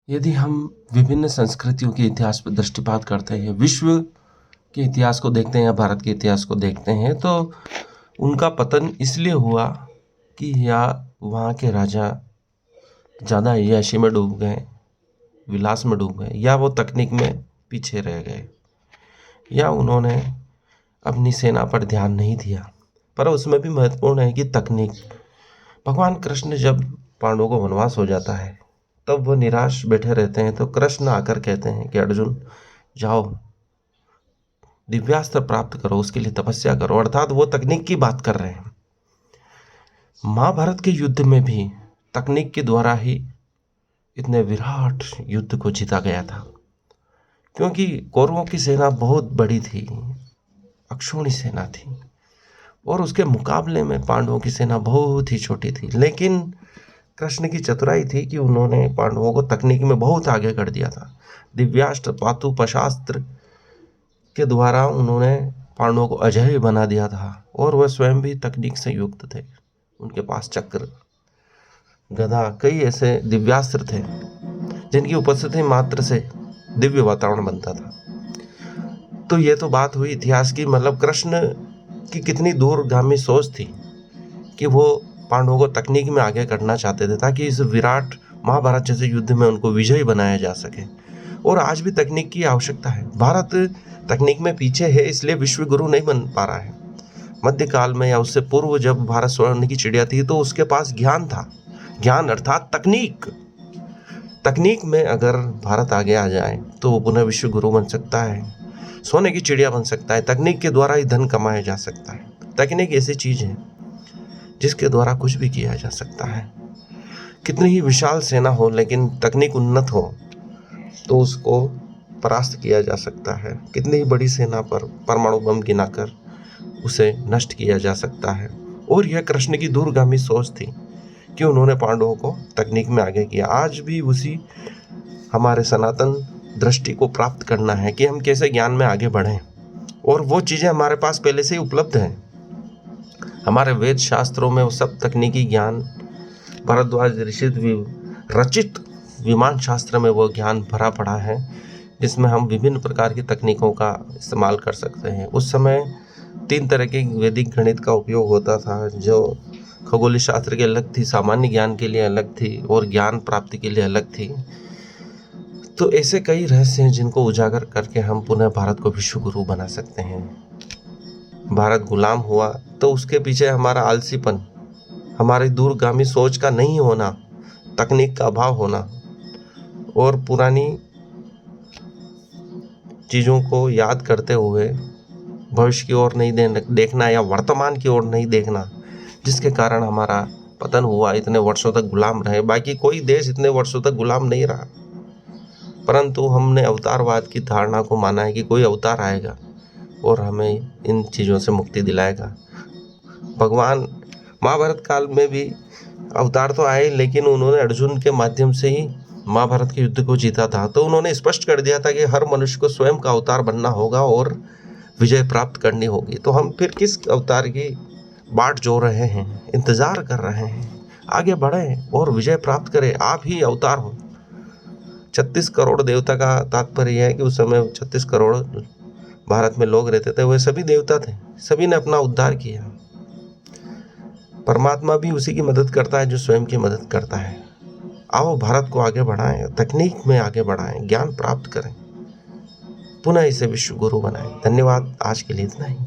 यदि हम विभिन्न संस्कृतियों के इतिहास पर दृष्टिपात करते हैं, विश्व के इतिहास को देखते हैं या भारत के इतिहास को देखते हैं, तो उनका पतन इसलिए हुआ कि या वहाँ के राजा ज़्यादा ऐशी में डूब गए, विलास में डूब गए, या वो तकनीक में पीछे रह गए, या उन्होंने अपनी सेना पर ध्यान नहीं दिया। पर उसमें भी महत्वपूर्ण है कि तकनीक। भगवान कृष्ण जब पांडवों को वनवास हो जाता है तब वो निराश बैठे रहते हैं, तो कृष्ण आकर कहते हैं कि अर्जुन जाओ, दिव्यास्त्र प्राप्त करो, उसके लिए तपस्या करो। अर्थात वो तकनीक की बात कर रहे हैं। महाभारत के युद्ध में भी तकनीक के द्वारा ही इतने विराट युद्ध को जीता गया था, क्योंकि कौरवों की सेना बहुत बड़ी थी, अक्षौणी सेना थी, और उसके मुकाबले में पांडवों की सेना बहुत ही छोटी थी। लेकिन कृष्ण की चतुराई थी कि उन्होंने पांडवों को तकनीक में बहुत आगे कर दिया था। दिव्यास्त्र पाशुपतास्त्र के द्वारा उन्होंने पांडवों को अजेय बना दिया था, और वह स्वयं भी तकनीक से युक्त थे। उनके पास चक्र, गदा, कई ऐसे दिव्यास्त्र थे जिनकी उपस्थिति मात्र से दिव्य वातावरण बनता था। तो ये तो बात हुई इतिहास की, मतलब कृष्ण की कितनी दूरगामी सोच थी कि वो पांडवों को तकनीक में आगे करना चाहते थे, ताकि इस विराट महाभारत जैसे युद्ध में उनको विजयी बनाया जा सके। और आज भी तकनीक की आवश्यकता है। भारत तकनीक में पीछे है, इसलिए विश्व गुरु नहीं बन पा रहा है। मध्यकाल में या उससे पूर्व जब भारत स्वर्ण की चिड़िया थी, तो उसके पास ज्ञान था। ज्ञान अर्थात तकनीक। तकनीक में अगर भारत आगे आ जाए तो वो पुनः विश्व गुरु बन सकता है, सोने की चिड़िया बन सकता है। तकनीक के द्वारा ही धन कमाया जा सकता है। तकनीक ऐसी चीज है जिसके द्वारा कुछ भी किया जा सकता है। कितनी ही विशाल सेना हो, लेकिन तकनीक उन्नत हो तो उसको परास्त किया जा सकता है। कितनी ही बड़ी सेना पर परमाणु बम गिराकर उसे नष्ट किया जा सकता है। और यह कृष्ण की दूरगामी सोच थी कि उन्होंने पांडवों को तकनीक में आगे किया। आज भी उसी हमारे सनातन दृष्टि को प्राप्त करना है कि हम कैसे ज्ञान में आगे बढ़ें, और वो चीज़ें हमारे पास पहले से ही उपलब्ध हैं। हमारे वेद शास्त्रों में वो सब तकनीकी ज्ञान, भारद्वाज ऋषि रचित विमान शास्त्र में वो ज्ञान भरा पड़ा है, जिसमें हम विभिन्न प्रकार की तकनीकों का इस्तेमाल कर सकते हैं। उस समय 3 तरह के वैदिक गणित का उपयोग होता था, जो खगोलीय शास्त्र के अलग थी, सामान्य ज्ञान के लिए अलग थी, और ज्ञान प्राप्ति के लिए अलग थी। तो ऐसे कई रहस्य हैं जिनको उजागर करके हम पुनः भारत को विश्व गुरु बना सकते हैं। भारत गुलाम हुआ तो उसके पीछे हमारा आलसीपन, हमारी दूरगामी सोच का नहीं होना, तकनीक का अभाव होना, और पुरानी चीज़ों को याद करते हुए भविष्य की ओर नहीं देखना, या वर्तमान की ओर नहीं देखना, जिसके कारण हमारा पतन हुआ। इतने वर्षों तक गुलाम रहे। बाकी कोई देश इतने वर्षों तक गुलाम नहीं रहा, परंतु हमने अवतारवाद की धारणा को माना है कि कोई अवतार आएगा और हमें इन चीज़ों से मुक्ति दिलाएगा। भगवान महाभारत काल में भी अवतार तो आए, लेकिन उन्होंने अर्जुन के माध्यम से ही महाभारत के युद्ध को जीता था। तो उन्होंने स्पष्ट कर दिया था कि हर मनुष्य को स्वयं का अवतार बनना होगा और विजय प्राप्त करनी होगी। तो हम फिर किस अवतार की बाट जो रहे हैं, इंतजार कर रहे हैं? आगे बढ़ें और विजय प्राप्त करें। आप ही अवतार हो। 36 करोड़ देवता का तात्पर्य यह है कि उस समय 36 करोड़ भारत में लोग रहते थे, वे सभी देवता थे, सभी ने अपना उद्धार किया। परमात्मा भी उसी की मदद करता है जो स्वयं की मदद करता है। आओ भारत को आगे बढ़ाएं, तकनीक में आगे बढ़ाएं, ज्ञान प्राप्त करें, पुनः इसे विश्व गुरु बनाएं। धन्यवाद। आज के लिए इतना ही।